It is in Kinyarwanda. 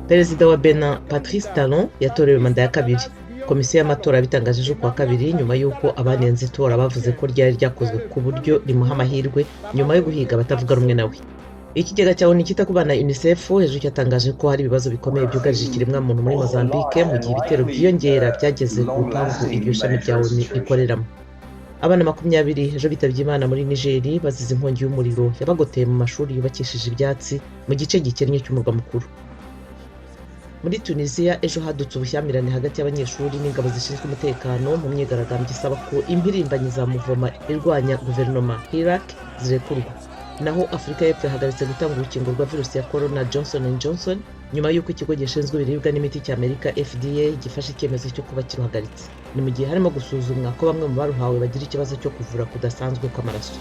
Perezida wa Benin Patrice Talon yatorewe manda ya kabiri. Komisiyo y'amatora yabitangaje ejo kuwa kabiri nyuma y'uko abanenze itora bavuze ko ryari ryakozwe ku buryo rimuha amahirwe nyuma yo guhiga abatavuga rumwe nawe. Ikigega cya ONU cyita ku bana UNICEF ejo cyatangaje ko hari ibibazo bikomeye byugarije ikiremwamuntu muri Mozambique mu gihe ibitero byiyongera byageze ku rupangu iryo shami rya ONU rikoreramo. Abana 20 ejo bitabye Imana muri Niger bazize inkongi y'umuriro yabagoteye mu mashuri yubakishije ibyatsi mu gice gikennye cy'umurwa mukuru. Muri Tunisia ejo hadutse ubushyamirane hagati y'abanyeshuri n'ingabo zishinzwe umutekano mu myigaragambyo isaba ko impirimbanyi za muvoma irwanya guverinoma Iraq zirekurwa. Naho Afurika y'Epfo yahagaritse gutanga urukingo rwa virusi ya corona Johnson & Johnson nyuma y'uko ikigo gishinzwe ibiribwa n'imiti cy'Amerika FDA gifashe icyemezo cyo kuba kiruhagaritse. Ni mu gihe harimo gusuzumwa ko bamwe mu baruhawe bagira ikibazo cyo kuvura kudasanzwe kw'amaraso.